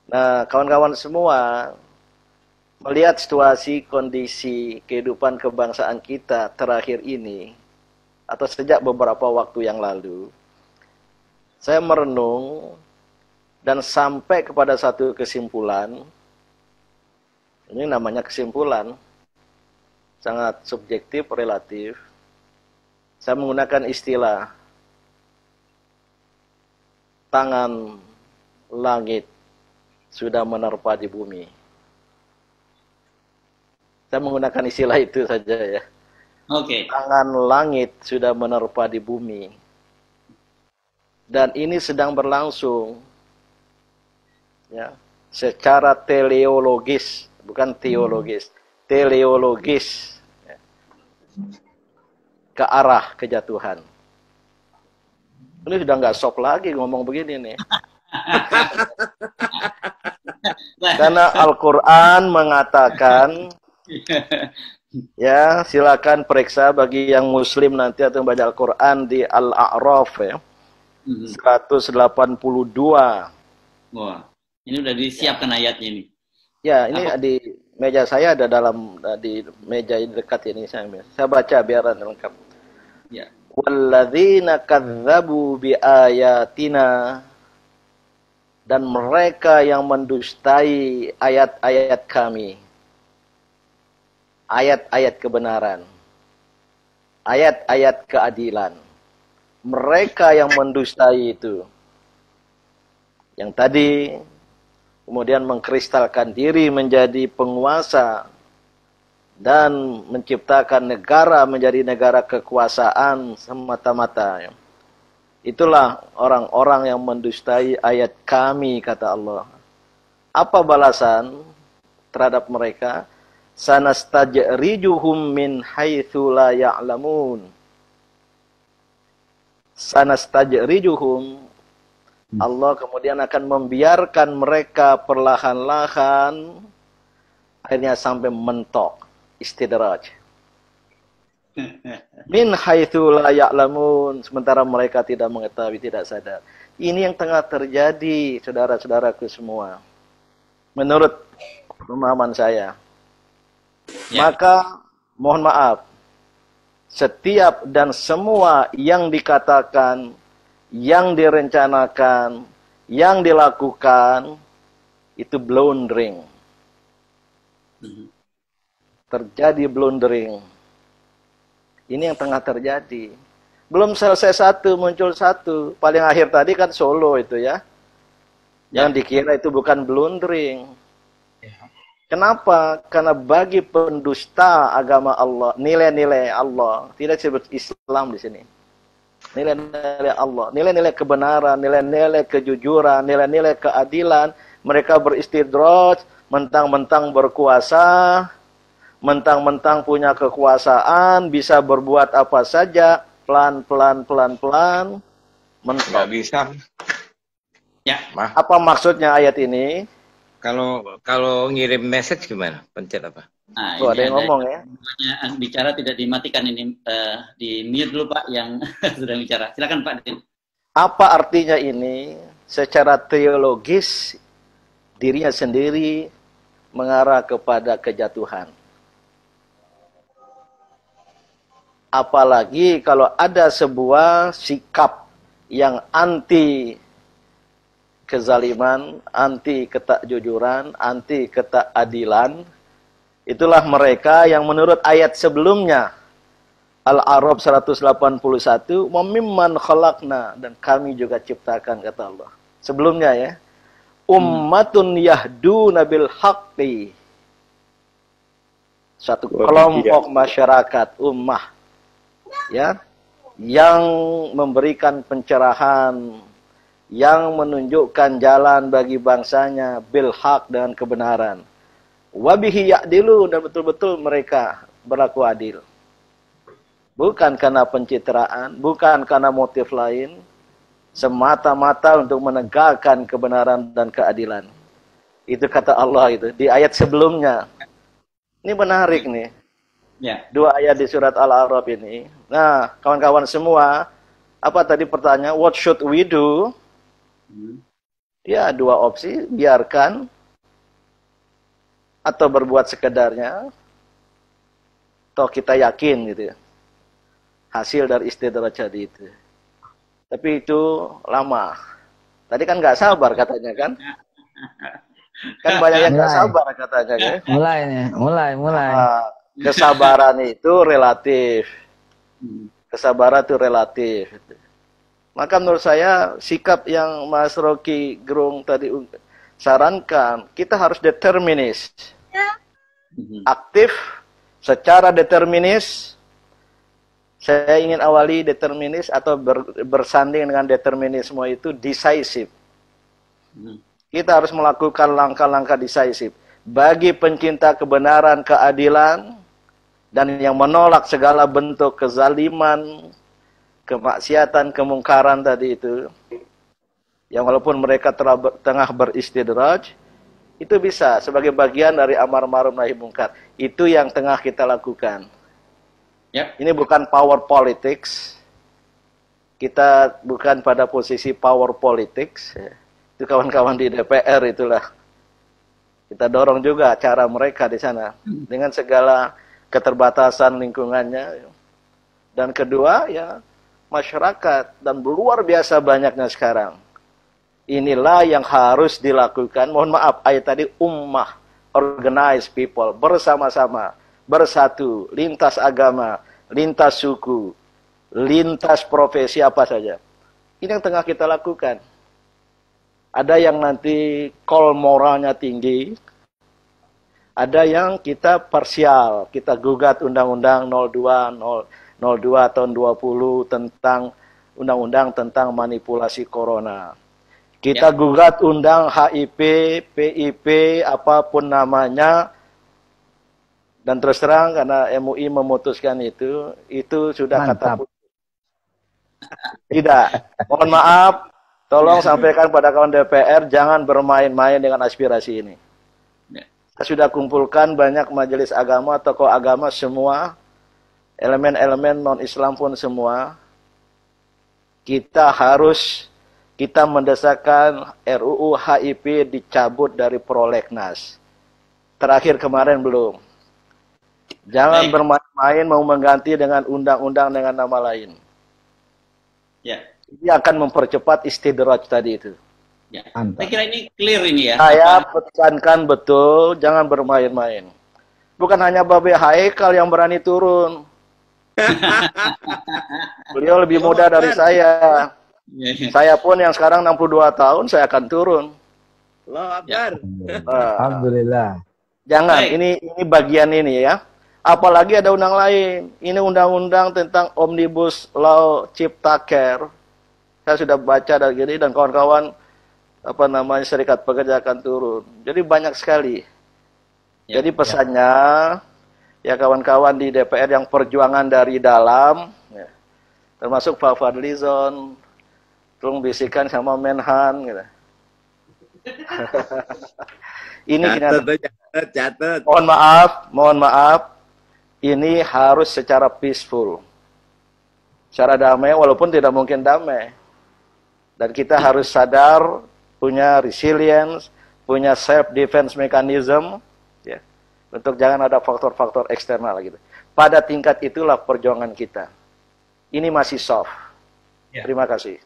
Nah, kawan-kawan semua, melihat situasi kondisi kehidupan kebangsaan kita terakhir ini, atau sejak beberapa waktu yang lalu, saya merenung dan sampai kepada satu kesimpulan. Ini namanya kesimpulan, sangat subjektif, relatif. Saya menggunakan istilah tangan langit sudah menerpa di bumi. Saya menggunakan istilah itu saja ya. Oke. Tangan langit sudah menerpa di bumi. Dan ini sedang berlangsung ya, secara teleologis, bukan teologis, teleologis ya, ke arah kejatuhan. Ini sudah nggak sok lagi ngomong begini nih. Karena Al-Quran mengatakan, ya silakan periksa bagi yang muslim nanti atau membaca Al-Quran di Al-A'raf ya, 182. Wah, ini udah disiapkan ayatnya ini. Ya, ini Apa? di meja saya ada di meja dekat ini saya baca biar lengkap. Ya. Walladzina kadzdzabu biayatina, dan mereka yang mendustai ayat-ayat kami. Ayat-ayat kebenaran. Ayat-ayat keadilan. Mereka yang mendustai itu. Yang tadi kemudian mengkristalkan diri menjadi penguasa dan menciptakan negara menjadi negara kekuasaan semata-mata. Itulah orang-orang yang mendustai ayat kami, kata Allah. Apa balasan terhadap mereka? Sanastajrijuhum min haitsu la ya'lamun. Sanastajrijuhum, Allah kemudian akan membiarkan mereka perlahan-lahan akhirnya sampai mentok, istidraj. Min haitsu la ya'lamun, sementara mereka tidak mengetahui, tidak sadar. Ini yang tengah terjadi, saudara-saudaraku semua. Menurut pemahaman saya. Ya. Maka mohon maaf, setiap dan semua yang dikatakan, yang direncanakan, yang dilakukan, itu blundering. Terjadi blundering. Ini yang tengah terjadi. Belum selesai satu, muncul satu. Paling akhir tadi kan Solo itu ya. Yang dikira itu bukan blundering. Kenapa? Karena bagi pendusta agama Allah, nilai-nilai Allah, tidak disebut Islam di sini. Nilai-nilai Allah, nilai-nilai kebenaran, nilai-nilai kejujuran, nilai-nilai keadilan, mereka beristidraj, mentang-mentang berkuasa, mentang-mentang punya kekuasaan, bisa berbuat apa saja, pelan-pelan, mentok. Nggak bisa. Ya. Apa maksudnya ayat ini? Kalau ngirim message gimana? Pencet apa? Nah, Oh, ini ada yang ngomong ya. Bicara tidak dimatikan ini, di mute dulu Pak yang sedang bicara. Silakan Pak. Apa artinya ini? Secara teologis, dirinya sendiri mengarah kepada kejatuhan. Apalagi kalau ada sebuah sikap yang anti kezaliman, anti ketakjujuran, anti ketakadilan, itulah mereka yang menurut ayat sebelumnya, Al-A'raf 181, "Mimman khalaqna", dan kami juga ciptakan, kata Allah. Sebelumnya ya, ummatun yahduna bil haqqi. Suatu kelompok masyarakat, ummah ya, yang memberikan pencerahan, yang menunjukkan jalan bagi bangsanya bil haq, dengan kebenaran. Wabihi ya'dilu, dan betul-betul mereka berlaku adil. Bukan karena pencitraan, bukan karena motif lain, semata-mata untuk menegakkan kebenaran dan keadilan. Itu kata Allah itu di ayat sebelumnya. Ini menarik nih. Ya. Dua ayat di surat Al-A'raf ini. Nah, kawan-kawan semua, apa tadi pertanyaan? What should we do? Ya, dua opsi, biarkan atau berbuat sekedarnya, toh kita yakin gitu ya, hasil dari istidraj tadi itu. Tapi itu lama. Tadi kan nggak sabar katanya kan? Kan banyak yang nggak sabar katanya kan? Mulai nih, mulai. Kesabaran itu relatif. Kesabaran itu relatif. Maka menurut saya sikap yang Mas Rocky Gerung tadi sarankan, kita harus determinis. Aktif secara determinis. Saya ingin awali determinis atau bersanding dengan determinisme itu decisive. Kita harus melakukan langkah-langkah decisive. Bagi pencinta kebenaran, keadilan, dan yang menolak segala bentuk kezaliman, kemaksiatan, kemungkaran tadi itu, yang walaupun mereka tengah beristidraj, itu bisa sebagai bagian dari amar ma'ruf nahi mungkar. Itu yang tengah kita lakukan. Yep. Ini bukan power politics. Kita bukan pada posisi power politics. Itu kawan-kawan di DPR itulah. Kita dorong juga cara mereka di sana dengan segala keterbatasan lingkungannya. Dan kedua ya masyarakat, dan luar biasa banyaknya sekarang. Inilah yang harus dilakukan. Mohon maaf, ayat tadi ummah, organize people, bersama-sama, bersatu, lintas agama, lintas suku, lintas profesi apa saja. Ini yang tengah kita lakukan. Ada yang nanti call moralnya tinggi, ada yang kita parsial, kita gugat Undang-Undang 02 tahun 20 tentang undang-undang tentang manipulasi corona. Kita gugat undang HIP, PIP, apapun namanya. Dan terus terang karena MUI memutuskan itu sudah kata putus. Tidak. Mohon maaf, tolong sampaikan pada kawan DPR jangan bermain-main dengan aspirasi ini. Kita sudah kumpulkan banyak majelis agama, tokoh agama semua, elemen-elemen non-Islam pun semua, kita mendesakkan RUU HIP dicabut dari prolegnas. Terakhir kemarin belum. Jangan bermain-main mau mengganti dengan undang-undang dengan nama lain. Ya. Ini akan mempercepat istidraj tadi itu. Ya. Saya kira ini clear ini ya. Saya pesankan betul, jangan bermain-main. Bukan hanya Babe Haikal yang berani turun. Beliau lebih muda dari saya. Saya pun yang sekarang 62 tahun, saya akan turun. Allahu Akbar. Alhamdulillah. Jangan, ini bagian ini ya. Apalagi ada undang lain. Ini undang-undang tentang Omnibus Law Ciptaker. Saya sudah baca dan gini, dan kawan-kawan serikat pekerja akan turun. Jadi banyak sekali. Jadi pesannya, ya kawan-kawan di DPR yang perjuangan dari dalam, ya, termasuk Pak Fadlizon, tolong bisikan sama Menhan, gitu. Ini catat. Mohon maaf, ini harus secara peaceful, secara damai, walaupun tidak mungkin damai. Dan kita harus sadar, punya resilience, punya self-defense mechanism, ya, untuk jangan ada faktor-faktor eksternal gitu. Pada tingkat itulah perjuangan kita. Ini masih soft. Terima kasih.